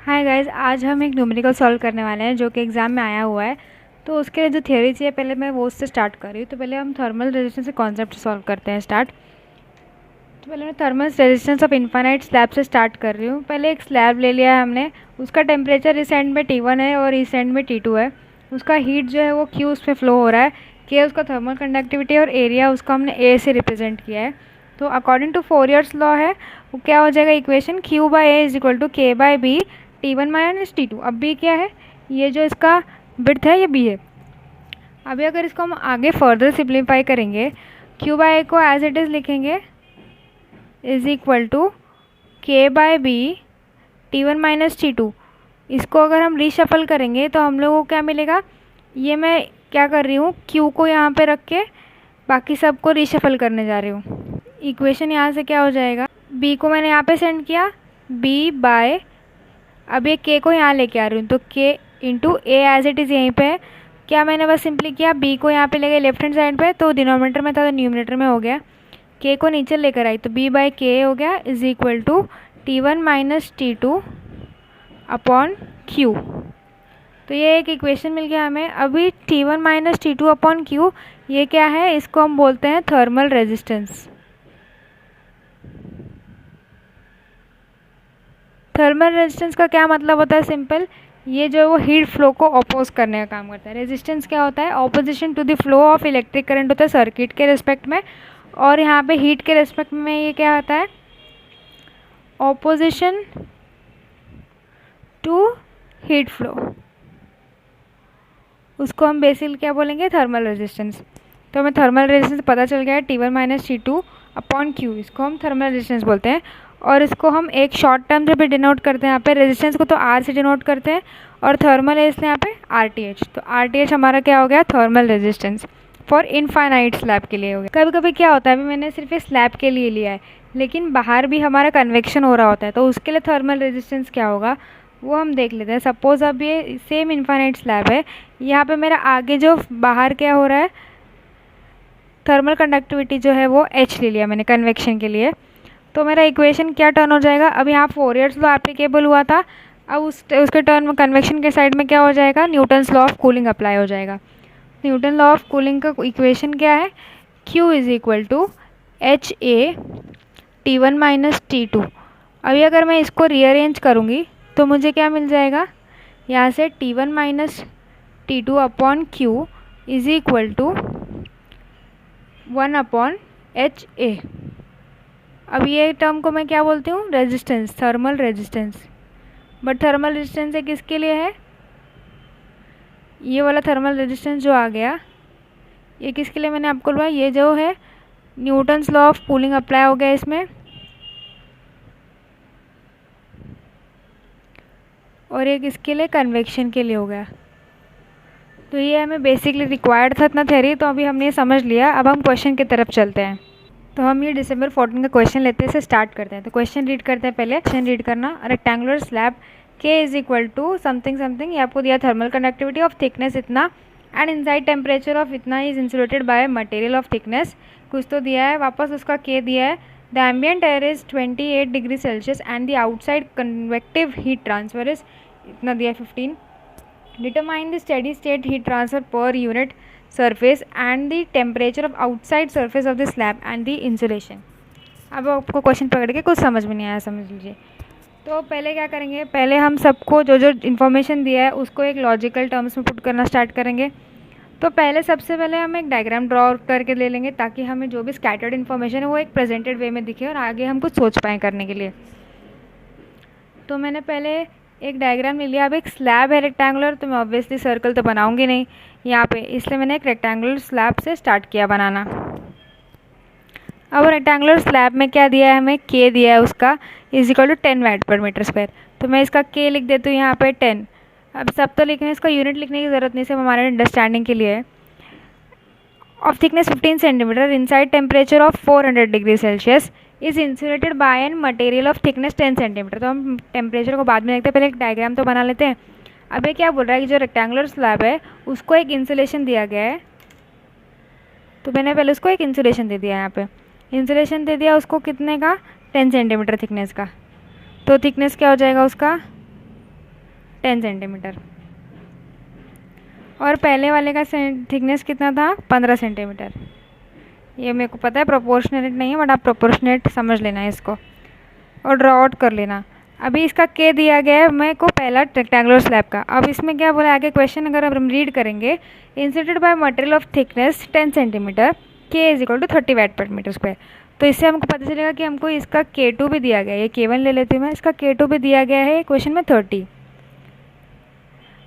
Hi guys, आज हम एक न्यूमेरिकल सॉल्व करने वाले हैं जो कि एग्ज़ाम में आया हुआ है। तो उसके लिए जो थ्योरी चाहिए पहले मैं वो उससे स्टार्ट कर रही हूँ। तो पहले हम थर्मल रेजिस्टेंस के कॉन्सेप्ट सॉल्व करते हैं स्टार्ट। तो पहले मैं thermal resistance of infinite slab से स्टार्ट कर रही हूँ। पहले एक स्लैब ले लिया है हमने, उसका टेम्परेचर इस एंड में T1 है और इस एंड में T2 है। उसका हीट जो है वो Q उस पर फ्लो हो रहा है, K उसका थर्मल कंडक्टिविटी और एरिया उसका हमने A से रिप्रेजेंट किया है। तो अकॉर्डिंग टू फोरियर्स लॉ है वो क्या हो जाएगा equation Q/A is equal to K/B T1 minus T2। अब B क्या है, ये जो इसका विड्थ है ये B है। अभी अगर इसको हम आगे फर्दर सिंप्लीफाई करेंगे, Q/A को एज इट इज़ लिखेंगे is equal to K/B T1 minus T2। इसको अगर हम रीशफल करेंगे तो हम लोगों को क्या मिलेगा, ये मैं क्या कर रही हूँ Q को यहाँ पे रख के बाकी सबको रीशफल करने जा रही हूँ। इक्वेशन यहाँ से क्या हो जाएगा, B को मैंने यहाँ पे सेंड किया, B बाय अब ये K को यहाँ लेके आ रही हूँ तो K into A as it is यहीं पे है। क्या मैंने बस सिंपली किया, B को यहाँ पे ले गए लेफ्ट हैंड साइड पे तो डिनोमिनेटर में था तो न्यूमिनेटर में हो गया। K को नीचे लेकर आई तो B बाई K हो गया is equal to T1 minus T2 upon Q। तो ये एक इक्वेशन मिल गया हमें। अभी T1 minus T2 upon Q ये क्या है, इसको हम बोलते हैं थर्मल रेजिस्टेंस। थर्मल रेजिस्टेंस का क्या मतलब होता है, सिंपल, ये जो है वो हीट फ्लो को अपोज करने का काम करता है। रेजिस्टेंस क्या होता है, opposition to the flow of electric current होता है सर्किट के रिस्पेक्ट में, और यहाँ पे हीट के रिस्पेक्ट में ये क्या होता है, ऑपोजिशन टू हीट फ्लो। उसको हम बेसिकली क्या बोलेंगे, थर्मल रेजिस्टेंस। तो हमें थर्मल रेजिस्टेंस पता चल गया है T1 minus T2 upon Q, इसको हम थर्मल रेजिस्टेंस बोलते हैं। और इसको हम एक शॉर्ट टर्म से भी डिनोट करते हैं, यहाँ पे रेजिस्टेंस को तो R से डिनोट करते हैं और थर्मल है इसलिए यहाँ पे RTH। तो RTH हमारा क्या हो गया, thermal resistance for infinite slab के लिए हो गया। कभी कभी क्या होता है, अभी मैंने सिर्फ एक स्लैब के लिए लिया है लेकिन बाहर भी हमारा कन्वेक्शन हो रहा होता है, तो उसके लिए थर्मल रेजिस्टेंस क्या होगा वो हम देख लेते हैं। सपोज अब ये सेम इनफाइनाइट स्लैब है, यहाँ पे मेरा आगे जो बाहर क्या हो रहा है, थर्मल कंडक्टिविटी जो है वो H ले लिया मैंने कन्वेक्शन के लिए। तो मेरा इक्वेशन क्या टर्न हो जाएगा, अब यहाँ फोरियर्स लॉ एप्लीकेबल हुआ था, अब उसके टर्न में कन्वेक्शन के साइड में क्या हो जाएगा, Newton's law of cooling apply हो जाएगा। न्यूटन लॉ ऑफ कूलिंग का इक्वेशन क्या है, Q is equal to HA T1 minus T2। अभी अगर मैं इसको रीअरेंज करूँगी तो मुझे क्या मिल जाएगा, यहाँ से T1 minus T2 upon Q is equal to 1 upon HA। अब ये टर्म को मैं क्या बोलती हूँ, resistance, thermal resistance. But thermal resistance ये किसके लिए है, ये वाला थर्मल रेजिस्टेंस जो आ गया ये किसके लिए मैंने आपको बोला, ये जो है Newton's law of cooling apply हो गया इसमें, और ये किसके लिए, कन्वेक्शन के लिए हो गया। तो ये हमें बेसिकली रिक्वायर्ड था इतना थ्योरी, तो अभी हमने ये समझ लिया। अब हम क्वेश्चन की तरफ चलते हैं। तो हम ये December 14 का क्वेश्चन लेते हैं, इसे स्टार्ट करते हैं। तो क्वेश्चन रीड करते हैं, पहले क्वेश्चन रीड करना। Rectangular slab K is equal to something something, ये आपको दिया थर्मल कंडक्टिविटी ऑफ थिकनेस इतना एंड इनसाइड टेम्परेचर ऑफ इतना is insulated by material of thickness, कुछ तो दिया है, वापस उसका K दिया है। The ambient air is 28 degree Celsius and the outside convective heat transfer is इतना दिया है 15। Determine the steady state heat transfer per unit surface and the temperature of outside surface of the slab and the insulation। अब आपको question पकड़ के कुछ समझ में नहीं आया, समझ लीजिए। तो पहले क्या करेंगे, पहले हम सबको जो जो इन्फॉर्मेशन दिया है उसको एक लॉजिकल टर्म्स में पुट करना स्टार्ट करेंगे। तो पहले सबसे पहले हम एक डायग्राम ड्रॉ करके ले लेंगे ताकि हमें जो भी स्कैटर्ड इन्फॉर्मेशन है वो एक प्रेजेंटेड वे में दिखे और आगे हम कुछ सोच पाएँ करने के लिए। तो मैंने पहले एक डायग्राम ले लिया। अब एक स्लैब है रेक्टेंगुलर, तो मैं ऑब्वियसली सर्कल तो बनाऊंगी नहीं यहाँ पे, इसलिए मैंने एक रेक्टेंगुलर स्लैब से स्टार्ट किया बनाना। अब रेक्टेंगुलर स्लैब में क्या दिया है हमें, K दिया है, उसका इज इक्वल टू 10 वाट पर मीटर स्क्वायर। तो मैं इसका K लिख देती हूँ यहाँ पे 10। अब सब तो लिखने, इसका यूनिट लिखने की ज़रूरत नहीं, सिर्फ हमारे अंडरस्टैंडिंग के लिए है। Of thickness 15 centimetre, inside temperature of 400 degree Celsius, is insulated by an material of thickness 10 centimetre. तो हम टेम्परेचर को बाद में देखते हैं, पहले एक डायग्राम तो बना लेते हैं। अब ये क्या बोल रहा है कि जो रेक्टेंगुलर स्लैब है उसको एक इंसुलेशन दिया गया है, तो मैंने पहले उसको एक इंसुलेशन दे दिया। यहाँ पे इंसुलेशन दे दिया उसको कितने का, 10 सेंटीमीटर थिकनेस का। तो थिकनेस क्या हो जाएगा उसका 10 सेंटीमीटर। और पहले वाले का थिकनेस कितना था, 15 सेंटीमीटर। ये मेरे को पता है प्रोपोर्शनेट नहीं है, बट आप प्रोपोर्शनेट समझ लेना है इसको और ड्रॉ आउट कर लेना। अभी इसका के दिया गया है मेरे को पहला रेक्टेंगुलर स्लैब का। अब इसमें क्या बोला आगे क्वेश्चन, अगर हम रीड करेंगे, inserted by material of thickness 10 centimetre, के इज इक्वल टू 30 वाट पर मीटर स्क्वायर। तो इससे हमको पता चलेगा कि हमको इसका K2 भी दिया गया है, ये K1 ले लेती हूँ मैं, इसका K2 भी दिया गया है क्वेश्चन में 30।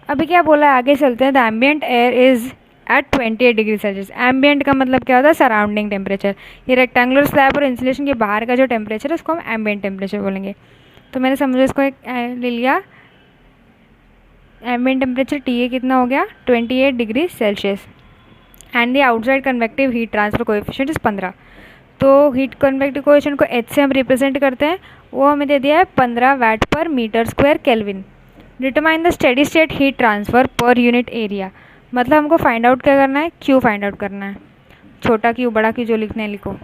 अभी क्या बोला है, आगे चलते हैं। The ambient air is at 28 degree Celsius. Ambient का मतलब क्या होता है, सराउंडिंग टेम्परेचर। ये रेक्टेंगुलर स्लैब और इंसुलेशन के बाहर का जो टेम्परेचर है उसको हम एम्बियंट टेम्परेचर बोलेंगे। तो मैंने समझो इसको एक ले लिया, एम्बियंट टेम्परेचर टी ए कितना हो गया, 28 degree Celsius. And the outside convective heat transfer coefficient is 15। तो हीट कन्वेक्टिव कोएफिशिएंट को एच से हम रिप्रेजेंट करते हैं, वो हमें दे दिया है 15 वाट पर metre square kelvin. Determine the steady state heat transfer per unit area. मतलब हमको फाइंड आउट क्या करना है, क्यू फाइंड आउट करना है, छोटा क्यू बड़ा क्यू जो लिखना है लिखो।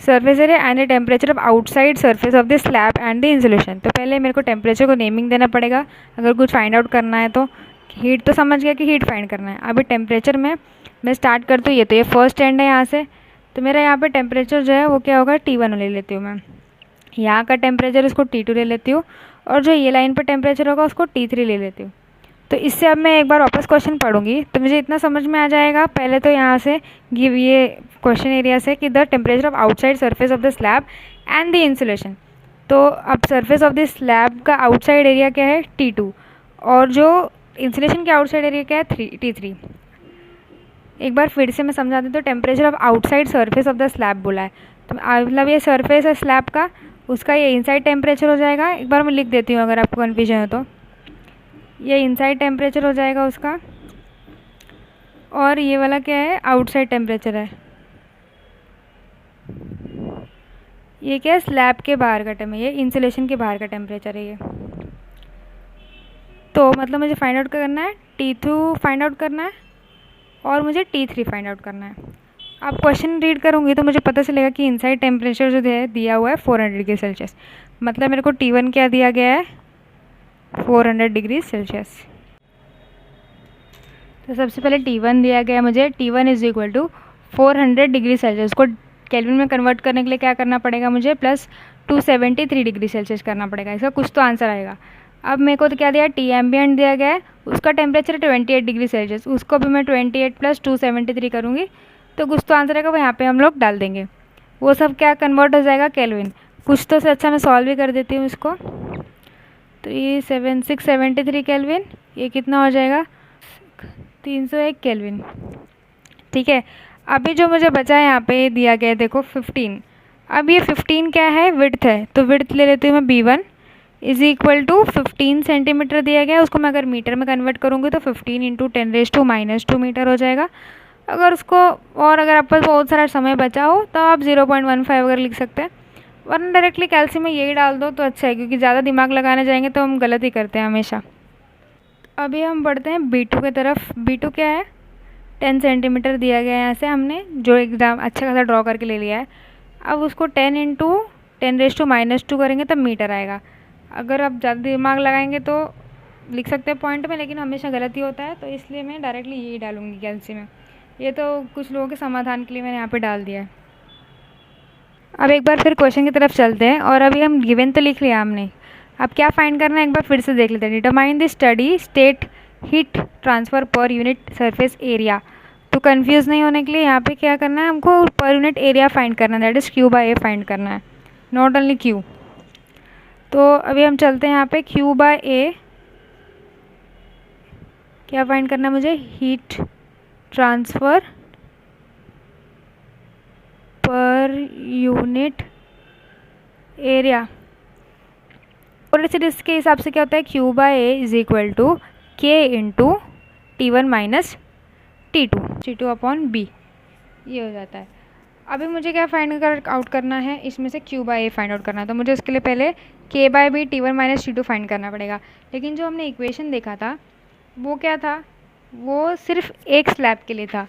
Surface area and the temperature of outside surface of the slab and the insulation. तो पहले मेरे को टेम्परेचर को नेमिंग देना पड़ेगा अगर कुछ फाइंड आउट करना है तो। हीट तो समझ गया कि हीट फाइंड करना है। अभी टेम्परेचर में मैं स्टार्ट करती हूँ, ये तो ये फर्स्ट एंड है यहाँ से, तो मेरा यहाँ पे टेम्परेचर जो है वो क्या होगा, T1 ले लेती हूँ मैं। यहाँ का टेम्परेचर उसको T2 ले लेती हूँ, और जो ये लाइन पर टेम्परेचर होगा उसको T3 ले लेती हूँ। तो इससे अब मैं एक बार वापस क्वेश्चन पढ़ूंगी तो मुझे इतना समझ में आ जाएगा। पहले तो यहाँ से गिव ये क्वेश्चन एरिया से कि the temperature of outside surface of the slab and the insulation. तो अब सरफेस ऑफ द स्लैब का आउटसाइड एरिया क्या है, T2, और जो इंसुलेशन के आउटसाइड एरिया क्या है, T3। एक बार फिर से मैं समझा देती हूँ। Temperature of outside surface of the slab बोला है, तो मतलब ये सरफेस है स्लैब का, उसका ये इनसाइड टेम्परेचर हो जाएगा। एक बार मैं लिख देती हूँ अगर आपको कन्फ्यूजन हो तो। ये इनसाइड टेम्परेचर हो जाएगा उसका, और ये वाला क्या है, आउटसाइड टेम्परेचर है। ये क्या है, स्लैब के बाहर का टेम्परेचर, ये इंसुलेशन के बाहर का टेम्परेचर है ये। तो मतलब मुझे फाइंड आउट करना है, T2 फाइंड आउट करना है और मुझे T3 फाइंड आउट करना है। आप क्वेश्चन रीड करूँगी तो मुझे पता चलेगा कि इनसाइड टेम्परेचर जो है दिया हुआ है 400 डिग्री सेल्सियस। मतलब मेरे को T1 क्या दिया गया है, 400 डिग्री सेल्सियस। तो सबसे पहले T1 दिया गया है मुझे, T1 is equal to 400 degree Celsius. को केल्विन में कन्वर्ट करने के लिए क्या करना पड़ेगा मुझे, प्लस 273 डिग्री सेल्सियस करना पड़ेगा। इसका कुछ तो आंसर आएगा। अब मेरे को तो क्या दिया, टी एम्बियंट दिया गया है, उसका टेम्परेचर 28 डिग्री सेल्सियस, उसको भी मैं 28 प्लस 273 करूँगी तो कुछ तो आंसर आएगा, वो यहाँ पे हम लोग डाल देंगे। वो सब क्या कन्वर्ट हो जाएगा केल्विन। कुछ तो से अच्छा मैं सॉल्व भी कर देती हूँ इसको। तो ये 673 केल्विन, ये कितना हो जाएगा, 301 केल्विन। ठीक है। अभी जो मुझे बचा है यहाँ पे दिया गया है देखो 15। अब ये 15 क्या है, विड्थ है, तो विड्थ ले लेती हूँ मैं B1 is equal to 15 centimetre दिया गया है। उसको मैं अगर मीटर में कन्वर्ट करूँगी तो 15 इंटू 10⁻² मीटर हो जाएगा। अगर उसको और अगर आपके पास बहुत सारा समय बचा हो तो आप 0.15 अगर लिख सकते हैं, वरना डायरेक्टली कैल्शियम में यही डाल दो तो अच्छा है, क्योंकि ज़्यादा दिमाग लगाने जाएंगे तो हम गलत ही करते हैं हमेशा। अभी हम बढ़ते हैं B2 की तरफ। B2 क्या है, 10 सेंटीमीटर दिया गया है यहाँ से, हमने जो एग्जाम अच्छा खासा ड्रॉ करके ले लिया है। अब उसको 10 इंटू 10⁻² करेंगे तब मीटर आएगा। अगर आप ज़्यादा दिमाग लगाएंगे तो लिख सकते हैं पॉइंट में, लेकिन हमेशा गलत ही होता है, तो इसलिए मैं डायरेक्टली यही डालूंगी कैल्शियम में। ये तो कुछ लोगों के समाधान के लिए मैंने यहाँ पे डाल दिया है। अब एक बार फिर क्वेश्चन की तरफ चलते हैं, और अभी हम गिवन तो लिख लिया हमने, अब क्या फाइंड करना है एक बार फिर से देख लेते हैं। Determine the steady state heat transfer पर यूनिट सरफेस एरिया। तो कंफ्यूज नहीं होने के लिए यहाँ पे क्या करना है, हमको पर यूनिट एरिया फाइंड करना है, दैट इज़ Q/A फाइंड करना है, नॉट ओनली Q। तो अभी हम चलते हैं यहाँ पे Q/A क्या फाइंड करना है मुझे, हीट ट्रांसफ़र पर यूनिट एरिया। और इसके हिसाब से क्या होता है, Q/A is equal to K into T1 minus T2 upon B, ये हो जाता है। अभी मुझे क्या फाइंड आउट करना है, इसमें से Q/A फाइंड आउट करना है, तो मुझे उसके लिए पहले K/B T1 minus T2 find करना पड़ेगा। लेकिन जो हमने इक्वेशन देखा था वो क्या था, वो सिर्फ एक स्लैब के लिए था।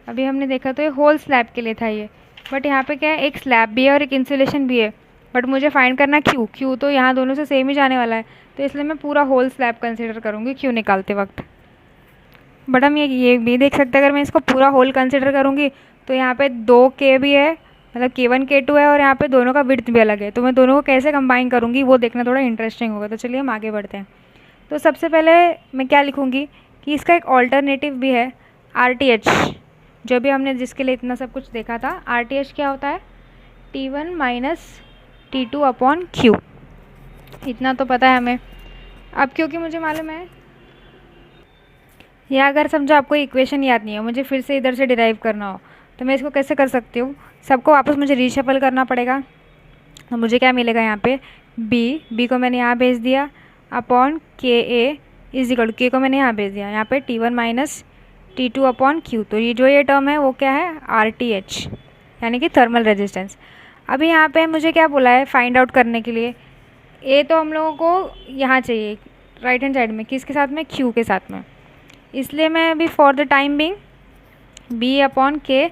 अभी हमने देखा तो ये होल स्लैब के लिए था ये, बट यहाँ पे क्या है, एक स्लैब भी है और एक इंसुलेशन भी है, बट मुझे फाइंड करना Q तो यहाँ दोनों से सेम ही जाने वाला है, तो इसलिए मैं पूरा होल स्लैब कंसिडर करूँगी क्यू निकालते वक्त। बट हम ये भी देख सकते हैं, अगर मैं इसको पूरा होल कंसिडर करूँगी तो यहाँ पे 2K भी है, मतलब K1 K2 है, और यहाँ पे दोनों का विड्थ भी अलग है। तो मैं दोनों को कैसे कंबाइन करूँगी वो देखना थोड़ा इंटरेस्टिंग होगा। तो चलिए हम आगे बढ़ते हैं। तो सबसे पहले मैं क्या लिखूँगी कि इसका एक ऑल्टरनेटिव भी है RTH, जो भी हमने जिसके लिए इतना सब कुछ देखा था। RTH क्या होता है? T1 minus T2 upon Q। इतना तो पता है हमें। अब क्योंकि मुझे मालूम है, या अगर समझो आपको इक्वेशन याद नहीं हो, मुझे फिर से इधर से डिराइव करना हो, तो मैं इसको कैसे कर सकती हूँ? सबको वापस मुझे रीशफल करना पड़ेगा। तो मुझे क्या मिलेगा यहाँ पे? बी को मैंने यहाँ भेज दिया अपॉन KA इज इक्वल के को मैंने यहाँ भेज दिया। यहाँ पे T1 minus T2 upon Q। तो ये टर्म है वो क्या है? RTH, यानी कि थर्मल रेजिस्टेंस। अभी यहाँ पे मुझे क्या बोला है फाइंड आउट करने के लिए? ए तो हम लोगों को यहाँ चाहिए राइट हैंड साइड में, किसके साथ में? Q के साथ में। इसलिए मैं अभी for the time being B upon K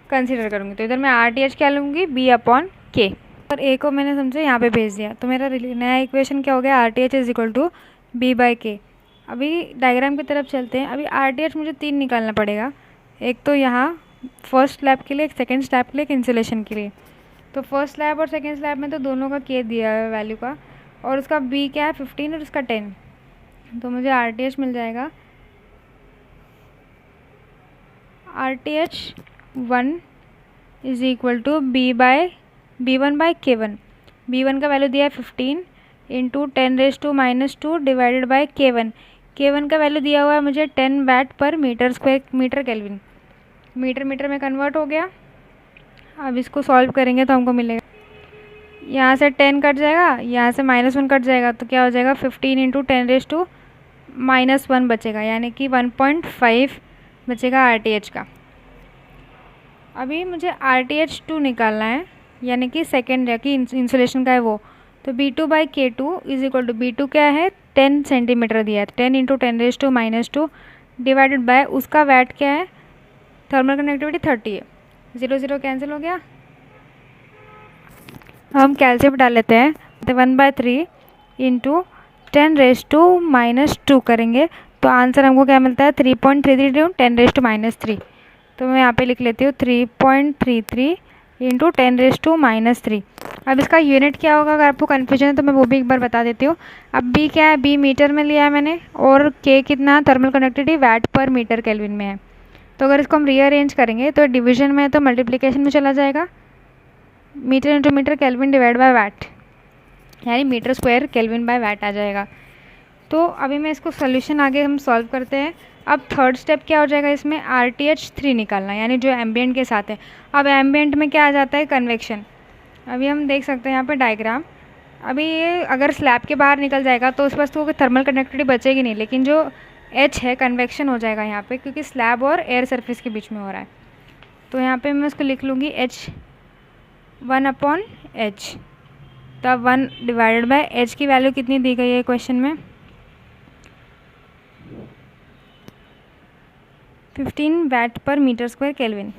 consider करूँगी। तो इधर मैं RTH क्या लूँगी? B अपॉन K, और A को मैंने समझे यहाँ पे भेज दिया। तो मेरा नया इक्वेशन क्या हो गया? RTH is equal to B by K। अभी डायग्राम की तरफ चलते हैं। अभी RTH मुझे 3 निकालना पड़ेगा, एक तो यहाँ फर्स्ट स्लैब के लिए, एक सेकेंड स्लैब के लिए, एक इंसुलेशन के लिए। तो फर्स्ट स्लैब और सेकेंड स्लैब में तो दोनों का K दिया है वैल्यू का, और उसका B क्या है? 15 और उसका 10। तो मुझे RTH मिल जाएगा RTH1 is equal to B1 by K1। B1 का वैल्यू दिया है 15 into 10⁻² divided by K1। K1 का वैल्यू दिया हुआ है मुझे 10 वाट पर metre square metre kelvin. Metre में कन्वर्ट हो गया। अब इसको सॉल्व करेंगे तो हमको मिलेगा, यहाँ से 10 कट जाएगा, यहाँ से -1 कट जाएगा, तो क्या हो जाएगा? 15 इंटू 10⁻1 बचेगा, यानी कि 1.5 बचेगा RTH का। अभी मुझे RTH2 निकालना है, यानी कि सेकेंड या कि इंसुलेशन का है वो। तो B2 by K2 is equal to, B2 क्या है? 10 सेंटीमीटर दिया है, 10 इंटू 10⁻² डिवाइडेड बाय उसका वैट क्या है? थर्मल कंडक्टिविटी 30 है। 0 0 कैंसिल हो गया। हम कैल्शियम डाल लेते हैं, तो 1/3 इंटू 10⁻² करेंगे तो आंसर हमको क्या मिलता है? 3.33 10⁻³ तो मैं यहाँ पे लिख लेती हूँ 3.33 इंटू 10⁻³ अब इसका यूनिट क्या होगा? अगर आपको कन्फ्यूजन है तो मैं वो भी एक बार बता देती हूँ। अब B क्या है? B मीटर में लिया है मैंने, और K कितना? थर्मल कंडक्टिविटी वैट पर मीटर केल्विन में है। तो अगर इसको हम रीअरेंज करेंगे तो डिवीजन में है तो मल्टीप्लिकेशन में चला जाएगा, metre into metre kelvin divide by watt, यानी metre square kelvin by watt आ जाएगा। तो अभी मैं इसको सोल्यूशन आगे हम सॉल्व करते हैं। अब थर्ड स्टेप क्या हो जाएगा इसमें? RTH3 निकालना, यानी जो एम्बियंट के साथ है। अब एम्बियंट में क्या आ जाता है? कन्वेक्शन। अभी हम देख सकते हैं यहाँ पे डायग्राम। अभी ये अगर स्लैब के बाहर निकल जाएगा तो उस वस्तु को थर्मल कंडक्टिविटी बचेगी नहीं, लेकिन जो H है कन्वेक्शन हो जाएगा यहाँ पे, क्योंकि स्लैब और एयर सरफेस के बीच में हो रहा है। तो यहाँ पे मैं उसको लिख लूँगी H1 अपॉन H। तब 1 डिवाइडेड बाय H की वैल्यू कितनी दी गई है क्वेश्चन में? 15 वाट पर मीटर स्क्वायर केल्विन।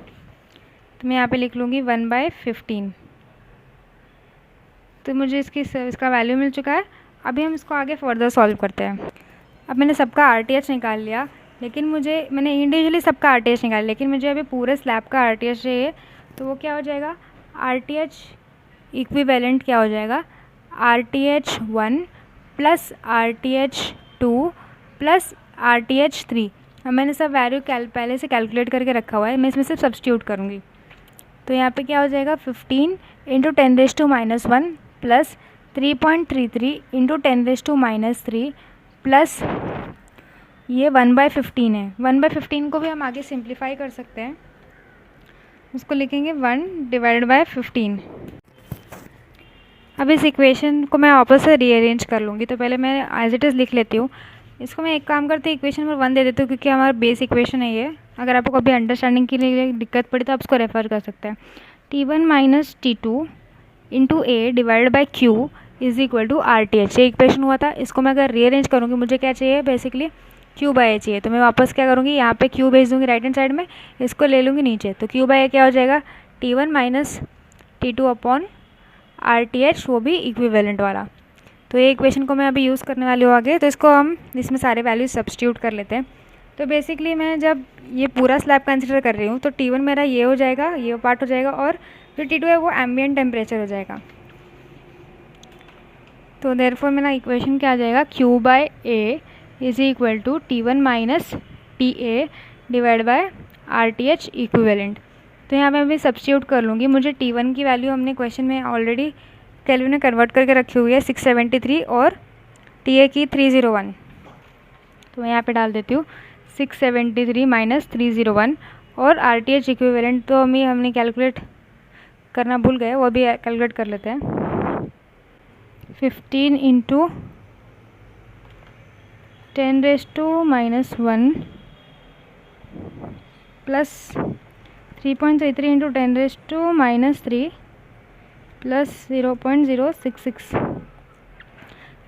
तो मैं यहाँ पे लिख लूँगी 1/15। तो मुझे इसका वैल्यू मिल चुका है। अभी हम इसको आगे फर्दर सॉल्व करते हैं। अब मैंने सबका RTH निकाल लिया, लेकिन मैंने इंडिविजुअली सबका RTH निकाल लिया, लेकिन मुझे अभी पूरे स्लैब का RTH चाहिए। तो वो क्या हो जाएगा? RTH इक्विवेलेंट क्या हो जाएगा? RTH1 plus RTH2 plus RTH3। अब मैंने सब वैल्यू पहले से कैलकुलेट करके रखा हुआ है, मैं इसमें से सब्स्टिट्यूट करूँगी। तो यहाँ पे क्या हो जाएगा? 15 इंटू 10⁻1 प्लस 3.33 इंटू 10⁻³ प्लस ये 1/15 है। 1/15 को भी हम आगे सिंप्लीफाई कर सकते हैं, उसको लिखेंगे 1 डिवाइडेड बाय 15। अब इस इक्वेशन को मैं वापस से रीअरेंज कर लूँगी। तो पहले मैं एज इट इज़ लिख लेती हूँ। इसको मैं एक काम करती हूँ, इक्वेशन नंबर 1 दे देती हूँ, क्योंकि हमारा बेस इक्वेशन है ये। अगर आपको कभी अंडरस्टैंडिंग के लिए दिक्कत पड़ी तो आप इसको रेफर कर सकते हैं। T1 minus T2 into A divided by Q is equal to RTH। ये इक्वेशन हुआ था। इसको मैं अगर रीअरेंज करूँगी, मुझे क्या चाहिए? बेसिकली Q बाई A चाहिए। तो मैं वापस क्या करूँगी? यहाँ पे Q भेज दूँगी राइट हैंड साइड में, इसको ले लूँगी नीचे। तो Q बाई A क्या हो जाएगा? T1 minus T2 upon RTH, वो भी इक्विवेलेंट वाला। तो ये इक्वेशन को मैं अभी यूज़ करने वाली हूँ आगे। तो इसको हम इसमें सारे वैल्यूज सब्स्टिट्यूट कर लेते हैं। तो बेसिकली मैं जब ये पूरा स्लैब कंसिडर कर रही हूँ तो T1 मेरा ये हो जाएगा, ये पार्ट हो जाएगा, और जो T2 है वो एम्बिएंट टेम्परेचर हो जाएगा। तो देयरफॉर मेरा इक्वेशन क्या आ जाएगा, Q/A is equal to T1 minus TA divide by RTH equivalent. तो यहाँ पे मैं सब्स्टिट्यूट कर लूँगी। मुझे T1 की वैल्यू हमने क्वेश्चन में ऑलरेडी केल्विन में कन्वर्ट करके रखी हुई है 673 और TA की 301। तो मैं यहाँ पे डाल देती हूँ 673 माइनस 301, और RTH इक्विवेलेंट तो हमने कैलकुलेट करना भूल गए, वो भी कैलकुलेट कर लेते हैं। 15 इंटू 10⁻⁻1 प्लस 3.33 इंटू 10⁻³ प्लस 0.066।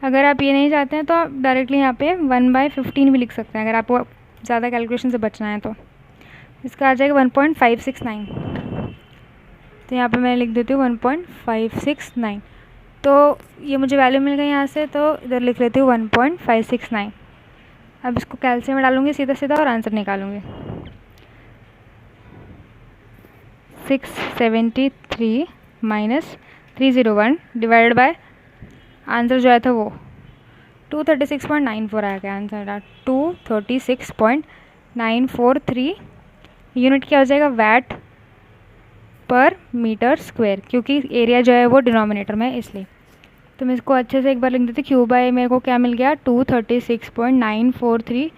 अगर आप ये नहीं चाहते हैं तो आप डायरेक्टली यहाँ पे 1/15 भी लिख सकते हैं, अगर आपको ज़्यादा कैलकुलेशन से बचना है तो। इसका आ जाएगा 1.569। तो यहाँ पे मैं लिख देती हूँ 1.569। तो ये मुझे वैल्यू मिल गई यहाँ से, तो इधर लिख लेती हूँ 1.569। अब इसको कैल्शियम में डालूँगी सीधा सीधा और आंसर निकालूँगी। 673 माइनस 301 डिवाइडेड बाय आंसर जो आया था वो 236.94 आया गया आंसर। 236.943 यूनिट क्या हो जाएगा, वैट पर मीटर स्क्वायर, क्योंकि एरिया जो है वो डिनोमिनेटर में है इसलिए। तो मैं इसको अच्छे से एक बार लिख देती हूँ। Q/A मेरे को क्या मिल गया, 236.943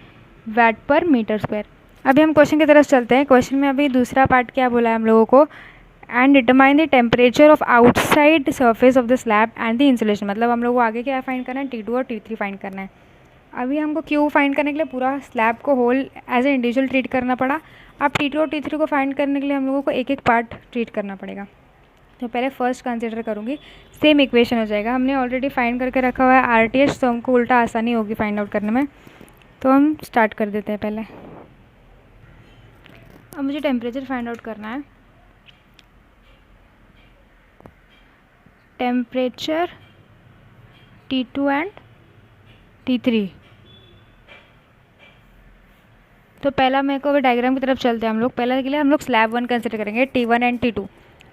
वैट पर मीटर स्क्वायर। अभी हम क्वेश्चन की तरफ चलते हैं। क्वेश्चन में अभी दूसरा पार्ट क्या बोला है हम लोगों को, and determine the temperature of outside surface of the slab and the insulation. मतलब हम लोग को आगे क्या फाइंड करना है, T2 और T3 फाइंड करना है। अभी हमको Q फाइंड करने के लिए पूरा स्लैब को whole as a individual treat करना पड़ा। अब T2 और T3 को फाइंड करने के लिए हम लोगों को एक एक पार्ट ट्रीट करना पड़ेगा। तो पहले फर्स्ट कंसिडर करूँगी, सेम इक्वेशन हो जाएगा। हमने ऑलरेडी फाइंड करके रखा हुआ है RTH, तो हमको उल्टा आसानी होगी फाइंड आउट करने में। तो हम स्टार्ट कर देते हैं पहले। अब मुझे टेम्परेचर फाइंड आउट करना है। Temperature T2 and T3। तो पहला मेरे को अभी डायग्राम की तरफ चलते हैं हम लोग। पहले के लिए हम लोग स्लैब 1 कंसिडर करेंगे, T1 एंड T2।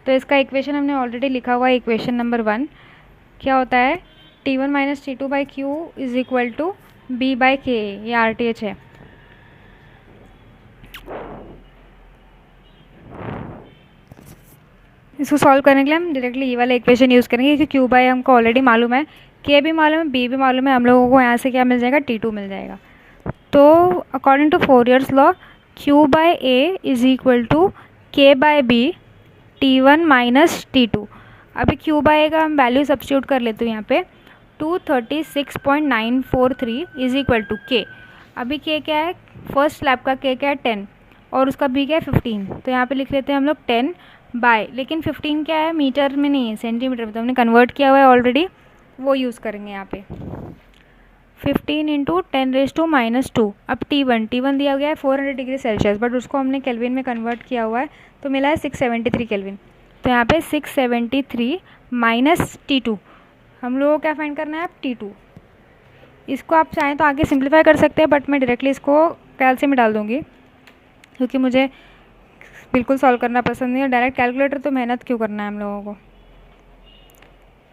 तो इसका इक्वेशन हमने ऑलरेडी लिखा हुआ है, इक्वेशन नंबर 1 क्या होता है, T1 minus T2/Q is equal to B/K। ये RTH है। इसको सॉल्व करने के लिए हम डायरेक्टली ये वाला इक्वेशन यूज़ करेंगे, क्योंकि Q/A हमको ऑलरेडी मालूम है, K भी मालूम है, B भी मालूम है। हम लोगों को यहाँ से क्या मिल जाएगा, T2 मिल जाएगा। तो according to Fourier's law Q/A is equal to K/B T1 minus T2। अभी Q/A का हम वैल्यू सब्स्टिट्यूट कर लेते हैं यहाँ पे 236.943 इज इक्वल टू K। अभी K क्या है, फर्स्ट स्लैब का K क्या है 10 और उसका B क्या है 15। तो यहाँ पे लिख लेते हैं हम लोग 10 बाय, लेकिन 15 क्या है, मीटर में नहीं है, सेंटीमीटर में। तो हमने कन्वर्ट किया हुआ है ऑलरेडी, वो यूज़ करेंगे यहाँ पे। 15 इंटू 10⁻²। अब T1 दिया गया है 400 डिग्री सेल्सियस, बट उसको हमने केल्विन में कन्वर्ट किया हुआ है, तो मिला है 673 केल्विन। तो यहाँ पे 673 माइनस T2, हम लोगों को क्या फाइंड करना है, अब T2। इसको आप चाहें तो आगे सिंप्लीफाई कर सकते हैं, बट मैं डायरेक्टली इसको कैल्शियम में डाल दूँगी, क्योंकि मुझे बिल्कुल सॉल्व करना पसंद नहीं है। डायरेक्ट कैलकुलेटर तो मेहनत क्यों करना है हम लोगों को।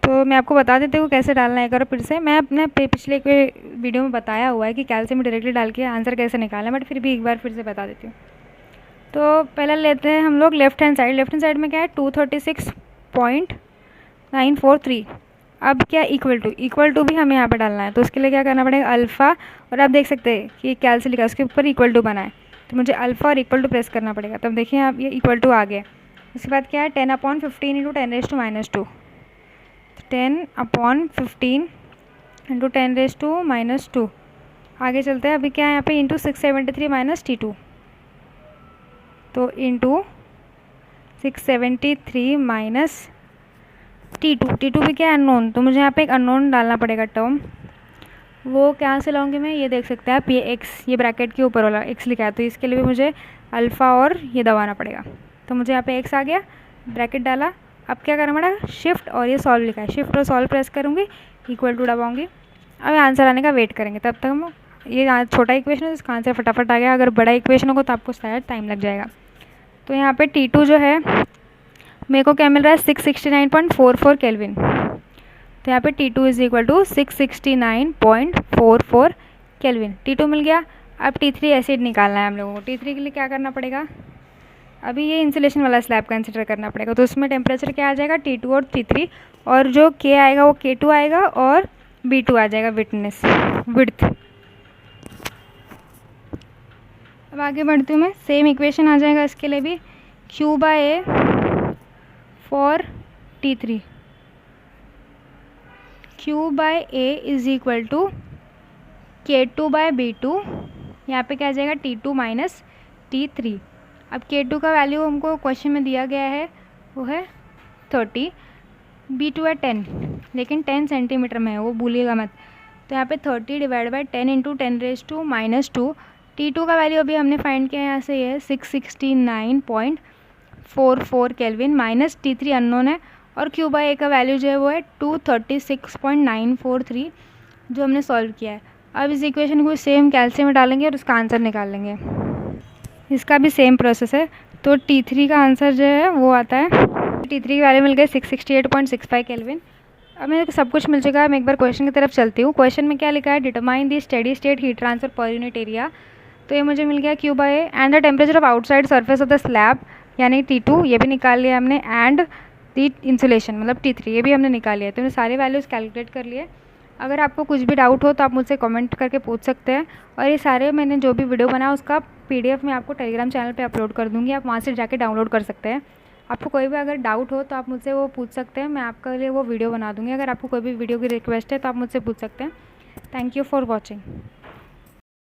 तो मैं आपको बता देती हूँ कैसे डालना है। करो फिर से, मैं अपने पिछले एक वीडियो में बताया हुआ है कि कैल्शियम डायरेक्टली डाल के आंसर कैसे निकालना है, बट फिर भी एक बार फिर से बता देती हूँ। तो पहले लेते हैं हम लोग left hand side. Left hand side में क्या है, 236.943। अब क्या इक्वल टू भी हमें यहाँ पे डालना है। तो उसके लिए क्या करना पड़ेगा, अल्फ़ा, और आप देख सकते हैं कि कैल्शियम लिखा है, उसके ऊपर इक्वल टू बना है, तो मुझे अल्फ़ा और इक्वल टू प्रेस करना पड़ेगा। तब देखिए आप, ये इक्वल टू आ गया। उसके बाद क्या है, 10/15 इंटू 10⁻²। 10/15 इंटू 10⁻²। आगे चलते हैं। अभी क्या है यहाँ पे, इंटू 673 माइनस T2। तो इंटू 673 माइनस T2 भी क्या है, अननोन। तो मुझे यहाँ पे एक अननोन डालना पड़ेगा टर्म। वो क्या से लाऊंगी मैं, ये देख सकते हैं आप, ये x, ये ब्रैकेट के ऊपर वाला x लिखा है, तो इसके लिए भी मुझे अल्फ़ा और ये दबाना पड़ेगा। तो मुझे यहाँ पे x आ गया, ब्रैकेट डाला। अब क्या करना पड़ेगा, शिफ्ट और ये सॉल्व लिखा है, शिफ्ट और सॉल्व प्रेस करूँगी, इक्वल टू दबाऊँगी। अब आंसर आने का वेट करेंगे, तब तक हम ये छोटा इक्वेशन है इसका आंसर फटाफट आ गया। अगर बड़ा इक्वेशन होगा तो आपको शायद टाइम लग जाएगा। तो यहाँ पे T2 जो है मेरे को क्या मिल रहा है 669.44 केल्विन। तो यहाँ पे T2 is equal to 669.44 kelvin. T2 मिल गया। अब T3 एसिड निकालना है हम लोगों को। T3 के लिए क्या करना पड़ेगा, अभी ये इंसुलेशन वाला स्लैब कंसिडर करना पड़ेगा। तो उसमें टेम्परेचर क्या आ जाएगा T2 और T3, और जो K आएगा वो K2 आएगा और B2 आ जाएगा विड्थ। अब आगे बढ़ती हूँ मैं, सेम इक्वेशन आ जाएगा इसके लिए भी, Q/A for T3। Q/A is equal to K2/B2। यहाँ पे क्या आ जाएगा T2 माइनस T3। अब K2 का वैल्यू हमको क्वेश्चन में दिया गया है वो है 30, B2 है 10, लेकिन 10 सेंटीमीटर में है, वो भूलिएगा मत। तो यहाँ पे 30 डिवाइड बाई 10 इंटू 10⁻⁻²। T2 का वैल्यू अभी हमने फाइंड किया है, यहाँ से ये है 669.44 केल्विन, माइनस T3 अननोन है, और Q/A का वैल्यू जो है वो है 236.943 जो हमने सॉल्व किया है। अब इस इक्वेशन को सेम कैल्शियम में डालेंगे और उसका आंसर निकाल लेंगे। इसका भी सेम प्रोसेस है। तो T3 का आंसर जो है वो आता है, T3 की वैल्यू मिल गई 668.65 केल्विन। अब मेरे को सब कुछ मिल चुका है, मैं एक बार क्वेश्चन की तरफ चलती हूँ। क्वेश्चन में क्या लिखा है, determine the steady state heat transfer per unit area. तो ये मुझे मिल गया Q/A and the temperature of outside surface of the slab यानी T2, ये भी निकाल लिया हमने, एंड दी इंसुलेशन मतलब T3, ये भी हमने निकाल लिया। तो मैंने सारे वैल्यूज़ कैलकुलेट कर लिए। अगर आपको कुछ भी डाउट हो तो आप मुझसे कमेंट करके पूछ सकते हैं, और ये सारे मैंने जो भी वीडियो बनाया उसका PDF मैं आपको टेलीग्राम चैनल पे अपलोड कर दूँगी, आप वहाँ से जाके डाउनलोड कर सकते हैं। आपको कोई भी अगर डाउट हो तो आप मुझसे वो पूछ सकते हैं, मैं आपके लिए वो वीडियो बना दूँगी। अगर आपको कोई भी वीडियो की रिक्वेस्ट है तो आप मुझसे पूछ सकते हैं। Thank you for watching.